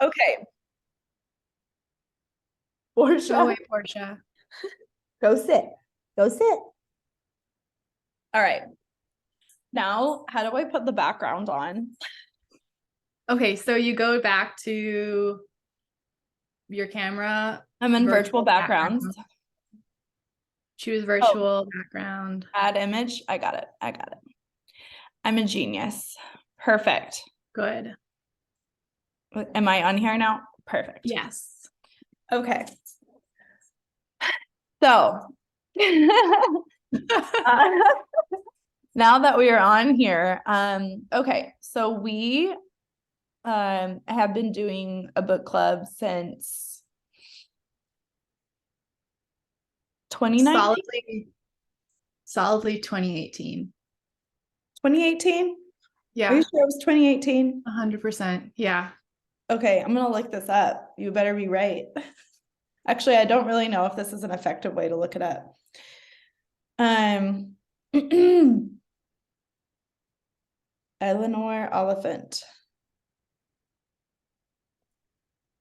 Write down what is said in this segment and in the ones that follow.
Okay, Go away, Portia. Portia. Go sit. Go sit. All right. Now, how do I put the background on? Okay, so you go back to your camera, I'm in virtual virtual backgrounds. background. Choose Oh, virtual background. add image. I got it. I got it. I'm a genius. Perfect. Good. Am I on here now? Perfect. Yes. Okay. So, now that we are on here, okay. So we have been doing a book club since 2019, Solidly 2018. 2018. Are you Yeah, sure it was 2018? 100%. Yeah. Okay, I'm gonna look this up. You better be right. Actually, I don't really know if this is an effective way to look it up. Eleanor Oliphant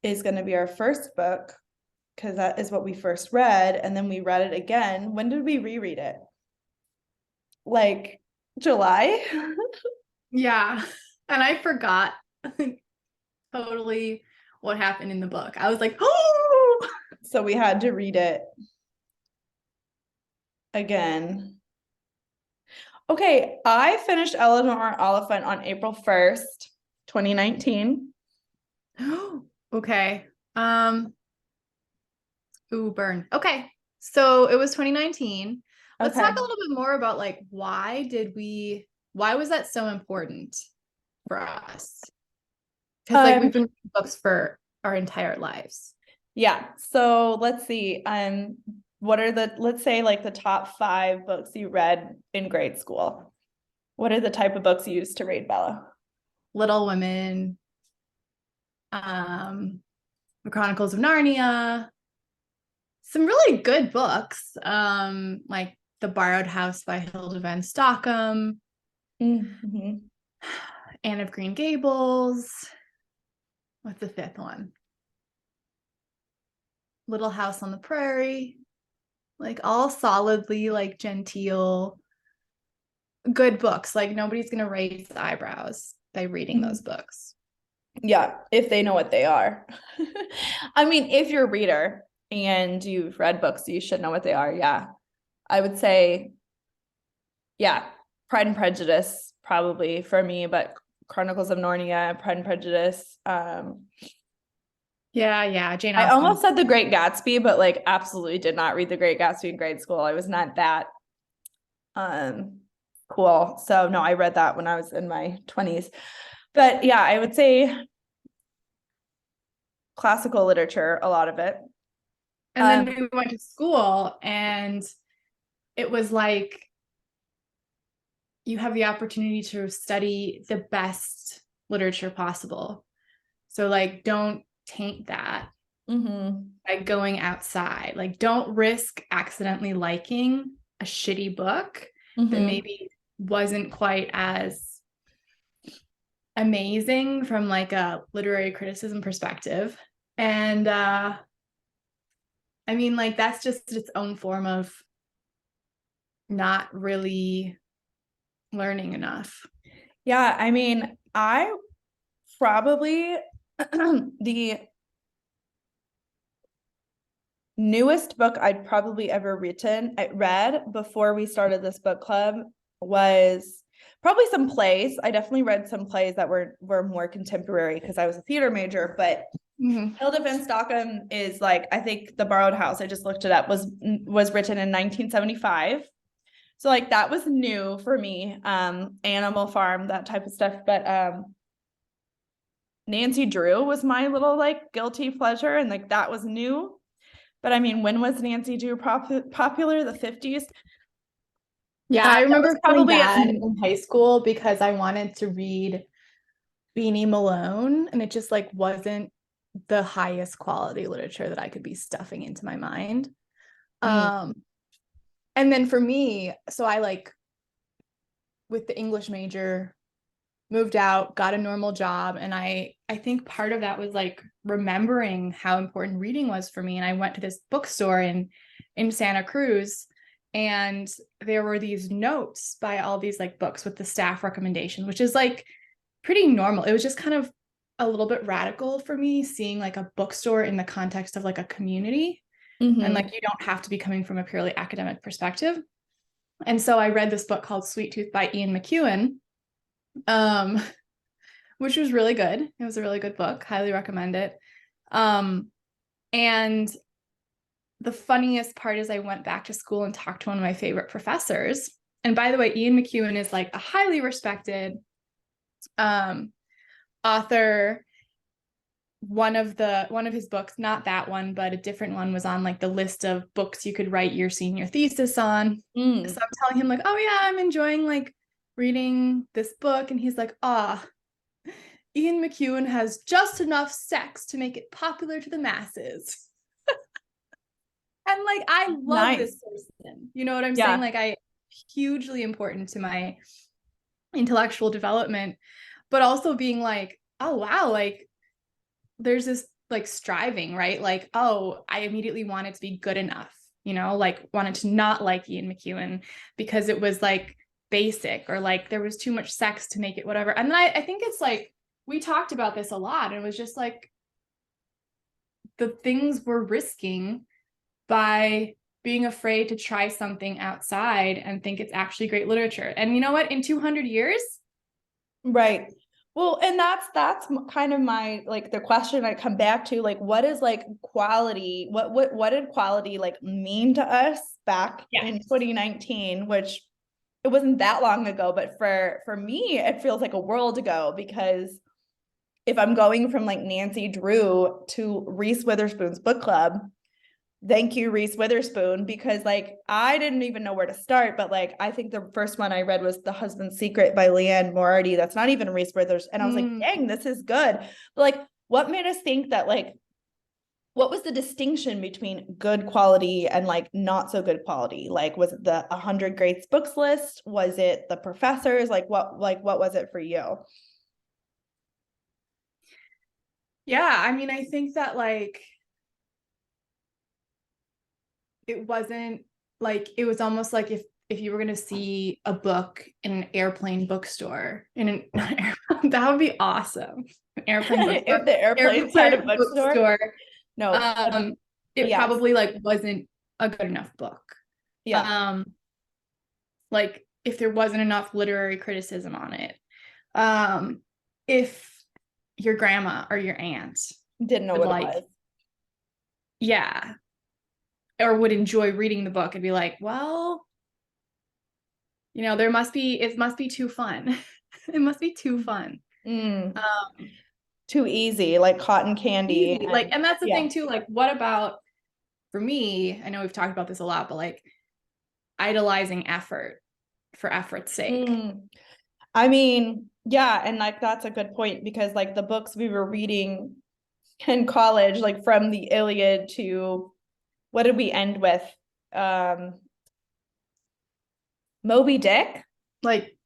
is going to be our first book because that is what we first read, and then we read it again. When did we reread it? Like July? Yeah. And I forgot totally what happened in the book. I was like, oh, So we had to read it again. Okay, I finished Eleanor Oliphant on April 1st, 2019. okay. Ooh, burn. Okay. So it was 2019. Let's Okay. talk a little bit more about like why was that so important for us? Because like Um, we've been reading books for our entire lives. yeah. So let's see. What are let's say like the top 5 books you read in grade school? What are the type of books you used to read, Bella? Little Women, um, The Chronicles of Narnia, some really good books, like The Borrowed House by Hilda Van Stockham, Mm-hmm. Anne of Green Gables. What's the fifth one? Little House on the Prairie. Like all solidly like genteel, good books. Like nobody's gonna raise eyebrows by reading those Mm-hmm. books. Yeah, if they know what they are. I mean, if you're a reader and you've read books, you should know what they are. Yeah. I would say, yeah, Pride and Prejudice probably for me, but Chronicles of Narnia, Pride and Prejudice. Yeah, Jane I Austen. almost said The Great Gatsby, but like absolutely did not read The Great Gatsby in grade school. I was not that um cool. So no, I read that when I was in my 20s. But yeah, I would say classical literature, a lot of it. And then Um, we went to school and it was like you have the opportunity to study the best literature possible. So like don't taint that mm-hmm, by going outside. Like don't risk accidentally liking a shitty book that mm-hmm. maybe wasn't quite as amazing from like a literary criticism perspective. And I mean like that's just its own form of not really learning enough. Yeah, I mean, I probably the newest book I'd probably ever read before we started this book club was probably some plays. I definitely read some plays that were more contemporary because I was a theater major, but Mm-hmm. Hilda Van Stockham is like, I think The Borrowed House, I just looked it up, was written in 1975. So like that was new for me. Animal Farm, that type of stuff. But Nancy Drew was my little like guilty pleasure, and like that was new. But I mean, when was Nancy Drew popular? The 50s. Yeah, I That was remember feeling probably bad in high school because I wanted to read Beanie Malone and it just like wasn't the highest quality literature that I could be stuffing into my mind. mm, Um, and then for me, so I like with the English major moved out, got a normal job, and I I think part of that was like remembering how important reading was for me. And I went to this bookstore in Santa Cruz, and there were these notes by all these like books with the staff recommendation, which is like pretty normal. It was just kind of a little bit radical for me seeing like a bookstore in the context of like a community. And Mm-hmm. like you don't have to be coming from a purely academic perspective. And so I read this book called Sweet Tooth by Ian McEwan, um, which was really good. It was a really good book. Highly recommend it. Um, and the funniest part is I went back to school and talked to one of my favorite professors. And by the way, Ian McEwan is like a highly respected um, author. One of his books, not that one, but a different one, was on like the list of books you could write your senior thesis on. Mm. So I'm telling him like, oh yeah, I'm enjoying like reading this book. And he's like, Ian McEwan has just enough sex to make it popular to the masses. And like, I love this Nice. person. You know what I'm saying? Yeah. Like, I hugely important to my intellectual development, but also being like, oh wow, like there's this like striving, right? Like, oh, I immediately wanted to be good enough, like wanted to not like Ian McEwan because it was like basic, or like there was too much sex to make it whatever. And then I think it's like we talked about this a lot, and it was just like the things we're risking by being afraid to try something outside and think it's actually great literature. And you know what? In 200 years, Right. Well, and that's kind of my like the question I come back to, like what is like quality? What did quality like mean to us back yeah. in 2019, which it wasn't that long ago, but for me it feels like a world ago, because if I'm going from like Nancy Drew to Reese Witherspoon's book club, thank you, Reese Witherspoon, because like I didn't even know where to start. But like I think the first one I read was The Husband's Secret by Leanne Moriarty. That's not even Reese Witherspoon. And I was like, dang, this is good. But like, what made us think that like what was the distinction between good quality and like not so good quality? Like, was it the 100 greats books list? Was it the professors? Like what was it for you? Yeah, I mean, I think that like it wasn't like, it was almost like if you were going to see a book in an airplane bookstore in an that would be awesome. An airplane bookstore. If the airplanes had a Airplane bookstore. bookstore. No, Um, it yes. probably like wasn't a good enough book. Yeah. Um, like if there wasn't enough literary criticism on it. Um, if your grandma or your aunt Didn't know would what it like, was. yeah, or would enjoy reading the book and be like, well, it must be too fun. It must be too fun. Mm, Um, too easy, like cotton candy. easy. Like, and that's the Yeah. thing too, like, what about for me, I know we've talked about this a lot, but like idolizing effort for effort's sake. Mm. I mean, yeah, and like that's a good point, because like the books we were reading in college, like from the Iliad to what did we end with? Um, Moby Dick, Like,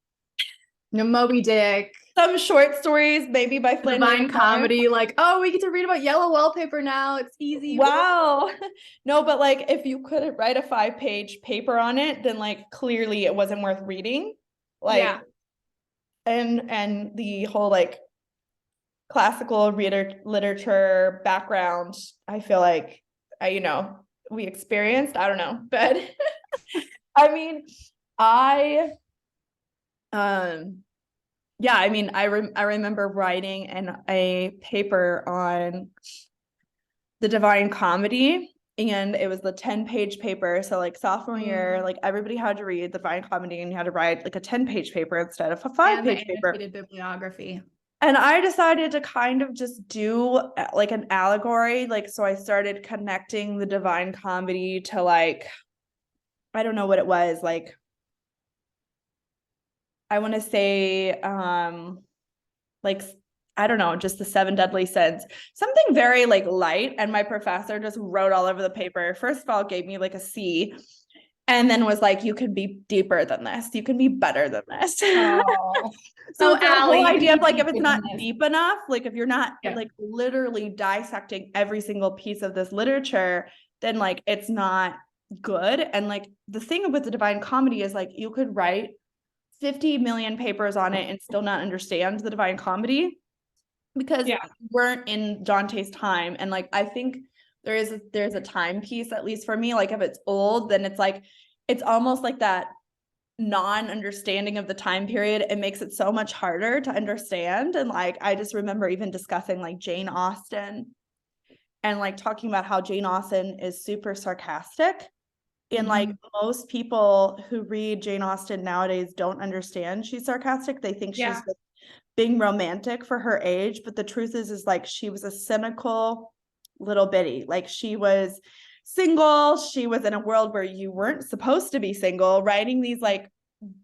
Moby Dick, some short stories, maybe by Flannery Divine O'Connor. Comedy, like, oh, we get to read about yellow wallpaper now. It's easy. Woo! Wow. No, but like if you could write a 5-page paper on it, then like clearly it wasn't worth reading. Like Yeah. and the whole like classical reader literature background, I feel like we experienced. I don't know, but I mean, I yeah, I mean, I remember writing in a paper on the Divine Comedy, and it was the 10-page paper. So like sophomore year, like everybody had to read the Divine Comedy, and you had to write like a 10-page paper instead of a And the 5-page paper. annotated bibliography. And I decided to kind of just do like an allegory. Like, so I started connecting the Divine Comedy to like, I don't know what it was. Like, I want to say, like, I don't know, just the 7 deadly sins, something very like light. And my professor just wrote all over the paper. First of all, gave me like a C. and then was like, you can be deeper than this, you can be better than this. Oh, So oh, it's that Allie, whole you can idea of be like, if it's deeper than not this. deep enough, like if you're not Yeah. like literally dissecting every single piece of this literature, then like it's not good. And like the thing with the Divine Comedy is like you could write 50 million papers on it and still not understand the Divine Comedy because Yeah. we weren't in Dante's time. And like I think there's a time piece, at least for me, like if it's old, then it's like it's almost like that non-understanding of the time period. It makes it so much harder to understand. And like I just remember even discussing like Jane Austen and like talking about how Jane Austen is super sarcastic. And like most people who read Jane Austen nowadays don't understand she's sarcastic. They think she's Yeah. just being romantic for her age. But the truth is like she was a cynical little bitty. Like she was single. She was in a world where you weren't supposed to be single, writing these like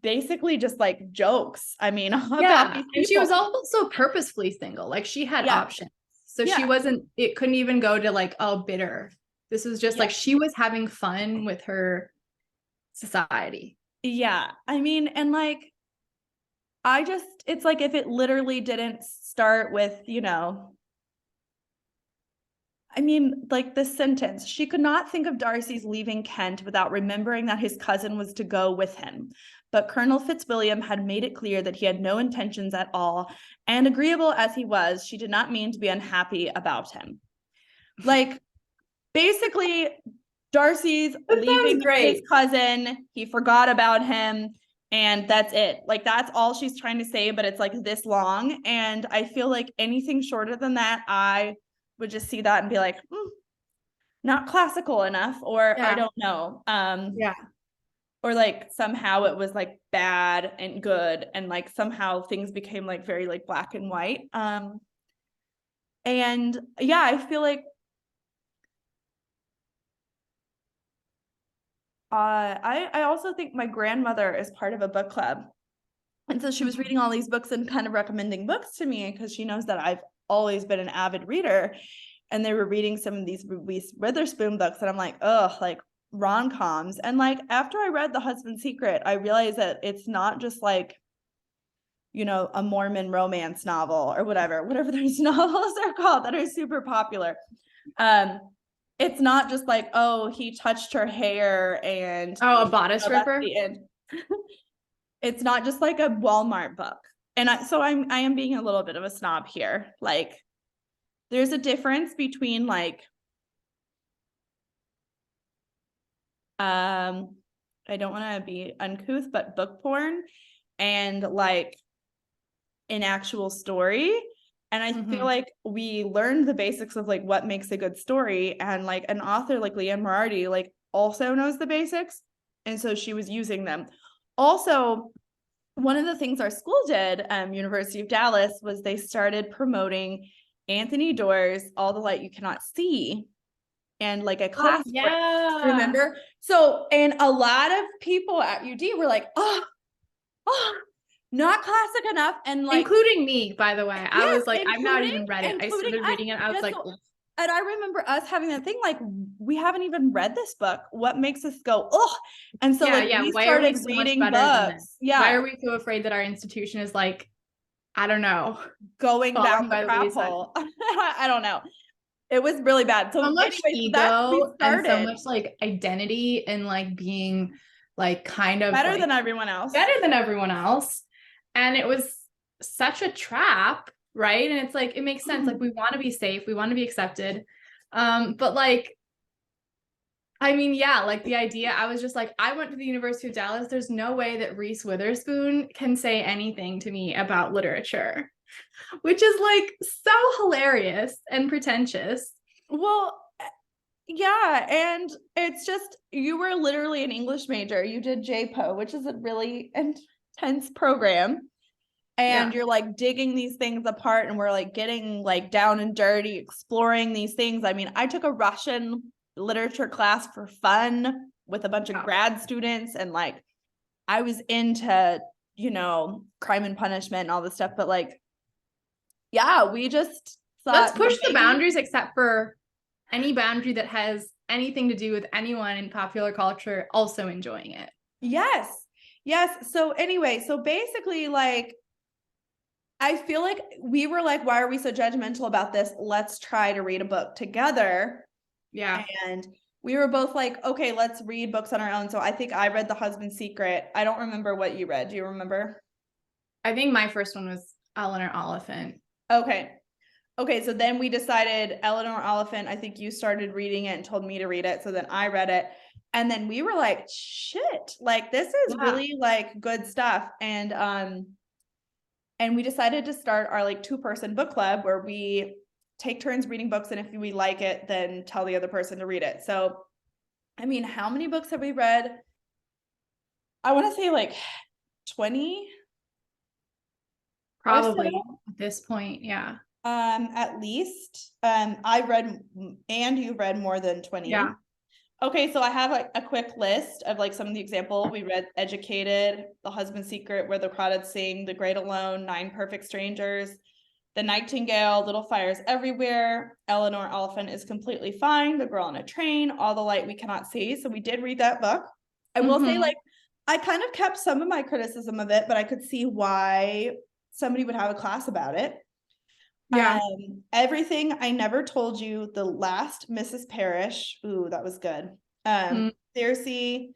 basically just like jokes. I mean, about these And she was people. also purposefully single. Like she had Yeah. options. So she Yeah. wasn't, it couldn't even go to like, oh, bitter. This was just Yeah. like she was having fun with her society. Yeah. I mean, and like, I just, it's like if it literally didn't start with, I mean, like this sentence, she could not think of Darcy's leaving Kent without remembering that his cousin was to go with him. But Colonel Fitzwilliam had made it clear that he had no intentions at all, and agreeable as he was, she did not mean to be unhappy about him. Like, basically, Darcy's That leaving sounds great. his cousin, he forgot about him, and that's it. Like, that's all she's trying to say, but it's like this long. And I feel like anything shorter than that, I would just see that and be like, not classical enough, or I Yeah. don't know. Yeah. Or like somehow it was like bad and good, and like somehow things became like very like black and white. And yeah, I feel like I also think my grandmother is part of a book club. And so she was reading all these books and kind of recommending books to me because she knows that I've always been an avid reader. And they were reading some of these Reese Witherspoon books, and I'm like, oh, like rom-coms. And like after I read The Husband's Secret, I realized that it's not just like, a Mormon romance novel or whatever those novels are called that are super popular. Um, it's not just like, oh, he touched her hair and Oh, a bodice that's ripper. the end. It's not just like a Walmart book. And I am being a little bit of a snob here. Like there's a difference between like I don't want to be uncouth, but book porn and like an actual story. And I feel like we learned the basics of like what makes a good story. And like an author like Leanne Moriarty like also knows the basics. And so she was using them. Also, one of the things our school did, University of Dallas, was they started promoting Anthony Doerr's All the Light You Cannot See and like a Oh, class. yeah. Remember? So, and a lot of people at UD were like, oh, not classic enough. And like, Including me, by the way. I yes, was like, I've not even read it. I including started us. reading it. I was Yeah, like, so, and I remember us having that thing like, we haven't even read this book. What makes us go, oh? And so like we why are we started so much reading better than books. this? Yeah. Why are we so afraid that our institution is like, I don't know, Going down falling the by the crap wayside? hole. I don't know. It was really bad. So So much anyway, so that's we ego and so started much like identity and like being like kind of better like than everyone else. better than everyone else. And it was such a trap, right? And it's like it makes sense. Like we want to be safe, we want to be accepted. But like I mean, yeah, like the idea, I was just like, I went to the University of Dallas. There's no way that Reese Witherspoon can say anything to me about literature, which is like so hilarious and pretentious. Well, yeah, and it's just you were literally an English major. You did JPO, which is a really intense program. And Yeah. you're like digging these things apart, and we're like getting like down and dirty, exploring these things. I mean, I took a Russian literature class for fun with a bunch of grad students, and like I was into, Crime and Punishment and all this stuff, but like, yeah, we just Let's thought push the maybe boundaries except for any boundary that has anything to do with anyone in popular culture also enjoying it. Yes. Yes. So anyway, so basically like I feel like we were like, why are we so judgmental about this? Let's try to read a book together. Yeah. And we were both like, okay, let's read books on our own. So I think I read The Husband's Secret. I don't remember what you read. Do you remember? I think my first one was Eleanor Oliphant. Okay. Okay, so then we decided Eleanor Oliphant, I think you started reading it and told me to read it. So then I read it. And then we were like, shit, like this is really like good stuff. And we decided to start our like 2-person book club where we take turns reading books, and if we like it, then tell the other person to read it. So I mean, how many books have we read? I want to say like 20 or so. Probably at this point, yeah. At least. I've read, and you've read more than 20. Yeah. Okay, so I have like a quick list of like some of the example. We read Educated, The Husband's Secret, Where the Crawdads Sing, The Great Alone, 9 Perfect Strangers, The Nightingale, Little Fires Everywhere, Eleanor Oliphant is Completely Fine, The Girl on a Train, All the Light We Cannot See. So we did read that book. I will say, like, I kind of kept some of my criticism of it, but I could see why somebody would have a class about it. Yeah. Everything I Never Told You, The Last Mrs. Parrish. Ooh, that was good. Circe, The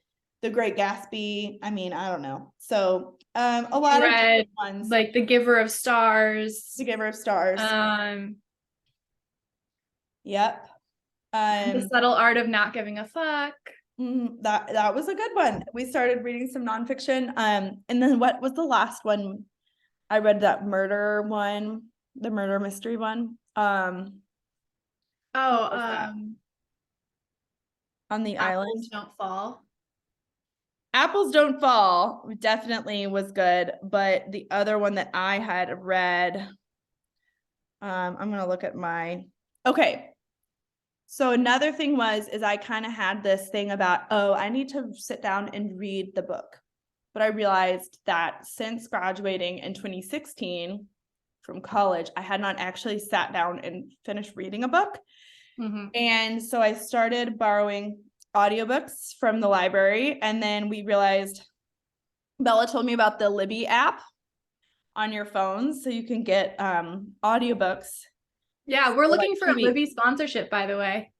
Great Gatsby. I mean, I don't know. So, a lot of different ones. Like The Giver of Stars. The Giver of Stars. Yep. The Subtle Art of Not Giving a Fuck. That was a good one. We started reading some nonfiction. And then what was the last one? I read that murder one, the murder mystery one. On the island. Apples Don't Fall. Apples Don't Fall definitely was good, but the other one that I had read, I'm gonna look at my, okay. So another thing is I kind of had this thing about, oh, I need to sit down and read the book. But I realized that since graduating in 2016 from college, I had not actually sat down and finished reading a book. And so I started borrowing audiobooks from the library. And then we realized, Bella told me about the Libby app on your phones. So you can get audiobooks. Yeah, we're looking for a Libby sponsorship, by the way.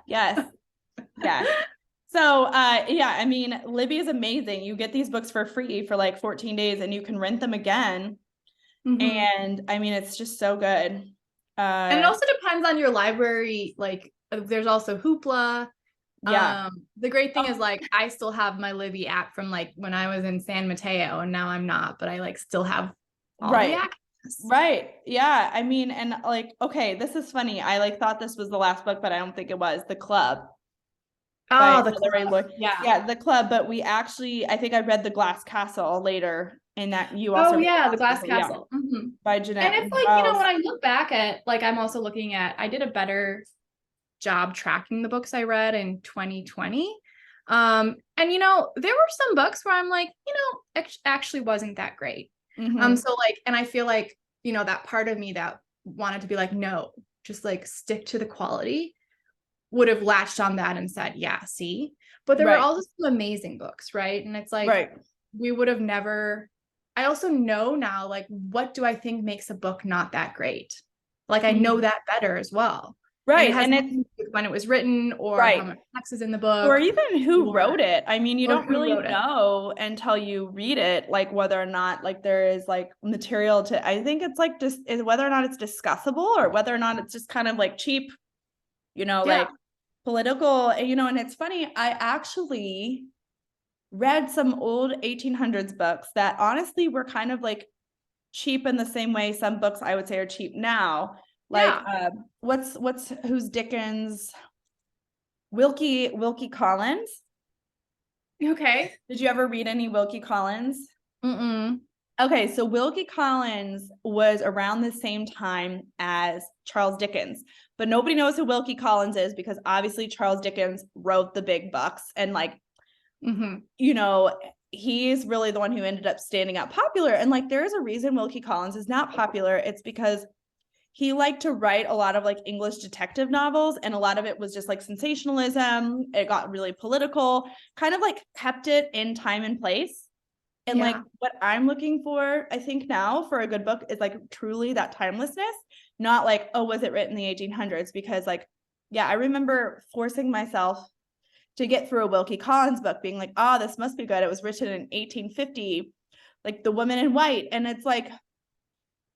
Yes. Yes. So yeah, I mean, Libby is amazing. You get these books for free for like 14 days and you can rent them again. And I mean, it's just so good. And it also depends on your library. Like there's also Hoopla. Yeah. The great thing is like I still have my Libby app from like when I was in San Mateo, and now I'm not, but I like still have all the access. Right. Yeah. I mean, and like, okay, this is funny. I like thought this was the last book, but I don't think it was. The Club. Oh, The Club. Yeah. Yeah, The Club. But we actually, I think I read The Glass Castle later, and that you also. Oh yeah, The Glass Castle. Yeah. By Jeanette. And it's like, you know, when I look back at, like, I'm also looking at, I did a better job tracking the books I read in 2020. And you know, there were some books where I'm like, you know, actually wasn't that great. So like, and I feel like, you know, that part of me that wanted to be like, no, just like stick to the quality, would have latched on that and said, yeah, see. But there were also some amazing books, right? And it's like, we would have never. I also know now, like, what do I think makes a book not that great? Like, I know that better as well. Right. And it's when it was written, or how much text is in the book, or even who wrote it. I mean, you don't really know until you read it, like whether or not like there is like material to, I think it's like just whether or not it's discussable or whether or not it's just kind of like cheap, you know, like political, you know. And it's funny, I actually read some old 1800s books that honestly were kind of like cheap in the same way some books I would say are cheap now. Like who's Dickens? Wilkie Collins. Okay. Did you ever read any Wilkie Collins? Okay, so Wilkie Collins was around the same time as Charles Dickens, but nobody knows who Wilkie Collins is because obviously Charles Dickens wrote the big bucks, and like, you know, he's really the one who ended up standing out popular. And like, there is a reason Wilkie Collins is not popular. It's because he liked to write a lot of like English detective novels, and a lot of it was just like sensationalism. It got really political, kind of like kept it in time and place. And like what I'm looking for, I think now for a good book is like truly that timelessness, not like, oh, was it written in the 1800s? Because like, yeah, I remember forcing myself to get through a Wilkie Collins book, being like, oh, this must be good. It was written in 1850, like The Woman in White. And it's like,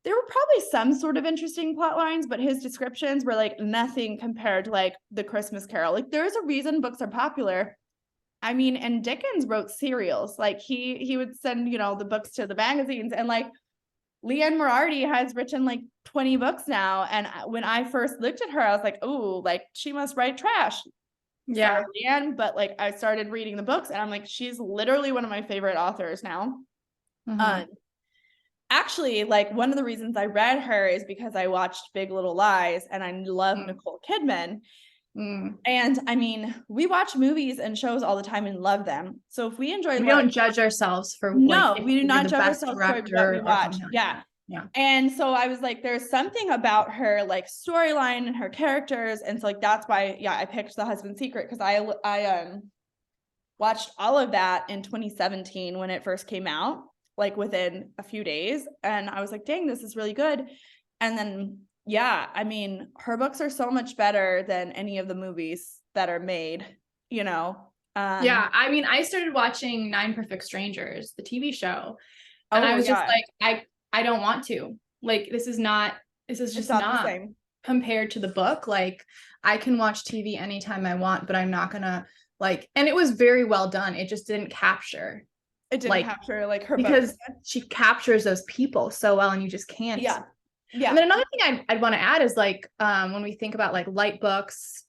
there were probably some sort of interesting plot lines, but his descriptions were like nothing compared to like The Christmas Carol. Like there's a reason books are popular. I mean, and Dickens wrote serials. Like he would send, you know, the books to the magazines, and like Leanne Moriarty has written like 20 books now. And when I first looked at her, I was like, oh, like she must write trash. Yeah. Sorry, Leanne, but like I started reading the books, and I'm like, she's literally one of my favorite authors now. Mm-hmm. Actually, like one of the reasons I read her is because I watched Big Little Lies, and I love Nicole Kidman. And I mean, we watch movies and shows all the time and love them. So if we enjoy We love, don't judge ourselves for like no, if we do we're not the judge best ourselves for what we director or watch. something. Yeah. Yeah. And so I was like, there's something about her like storyline and her characters. And so like that's why, yeah, I picked The Husband's Secret, because I watched all of that in 2017 when it first came out, like within a few days. And I was like, dang, this is really good. And then, yeah, I mean, her books are so much better than any of the movies that are made, you know? Yeah. I mean, I started watching Nine Perfect Strangers, the TV show, and I Oh, was just yeah. like, I don't want to. Like, this is It's just not the not same. compared to the book. Like, I can watch TV anytime I want, but I'm not gonna like, and it was very well done. It just didn't capture It didn't like capture like her books. because she captures those people so well and you just can't. Yeah. And Yeah. then another thing I'd want to add is like when we think about like light books,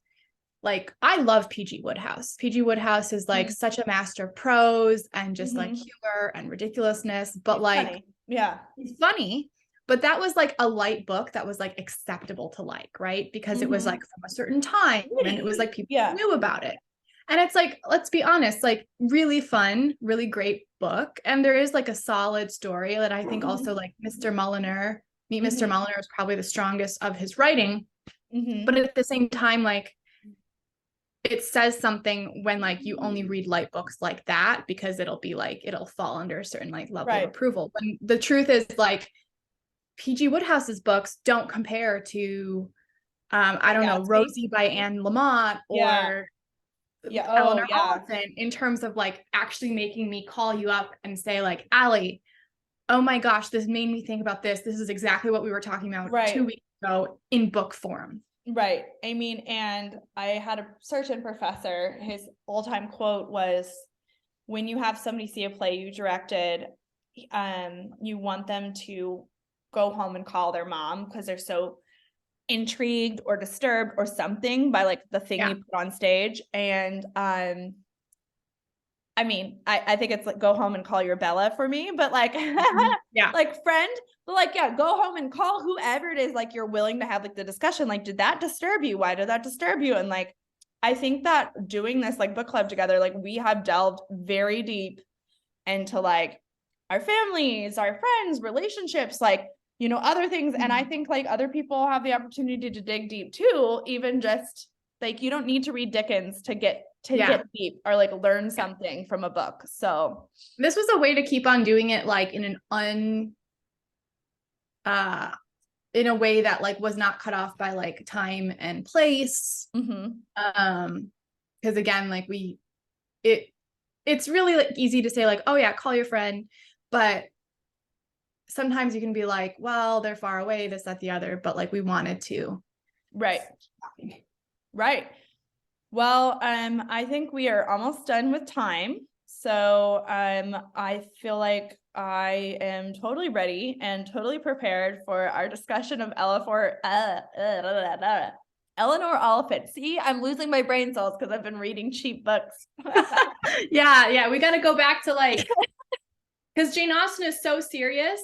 like I love PG Woodhouse. PG Woodhouse is like such a master of prose and just like humor and ridiculousness, but It's like funny. Yeah. it's funny. But that was like a light book that was like acceptable to like, right? Because it was like from a certain time and it was like people Yeah. knew about it. And it's like, let's be honest, like really fun, really great book. And there is like a solid story that I think also like Mr. Mulliner, Meet Mr. Mulliner is probably the strongest of his writing. But at the same time, like it says something when like you only read light books like that, because it'll be like, it'll fall under a certain like level of approval. When the truth is like PG Woodhouse's books don't compare to, I don't know, Rosie by Anne Lamott or Eleanor Oliphant in terms of like actually making me call you up and say like, Allie, oh my gosh, this made me think about this. This is exactly what we were talking about 2 weeks ago in book form. Right. I mean, and I had a surgeon professor, his all-time quote was, when you have somebody see a play you directed, you want them to go home and call their mom because they're so intrigued or disturbed or something by like the thing you put on stage. And I mean, I think it's like go home and call your Bella for me, but like like friend, but like go home and call whoever it is like you're willing to have like the discussion. Like, did that disturb you? Why did that disturb you? And like I think that doing this like book club together, like we have delved very deep into like our families, our friends, relationships, like, you know, other things. And I think like other people have the opportunity to dig deep too, even just like you don't need to read Dickens to get deep or like learn something from a book. So this was a way to keep on doing it like in in a way that like was not cut off by like time and place. Because again, like it's really like easy to say like, oh yeah, call your friend, but sometimes you can be like, well, they're far away, this, that, the other, but like we wanted to. Right. Well, I think we are almost done with time. So I feel like I am totally ready and totally prepared for our discussion of Eleanor Oliphant. See, I'm losing my brain cells because I've been reading cheap books. Yeah, we got to go back to like, because Jane Austen is so serious.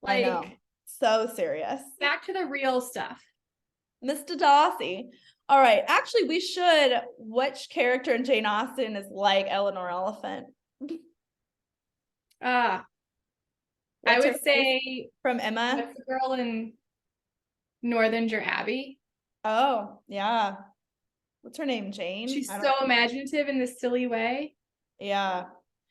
Like, I know. So serious. Back to the real stuff. Mr. Darcy. All right. Actually, we should. Which character in Jane Austen is like Eleanor Oliphant? I would say from Emma. What's the girl in Northanger Abbey. Oh, yeah. What's her name? Jane? She's I don't. so imaginative in this silly way. Yeah.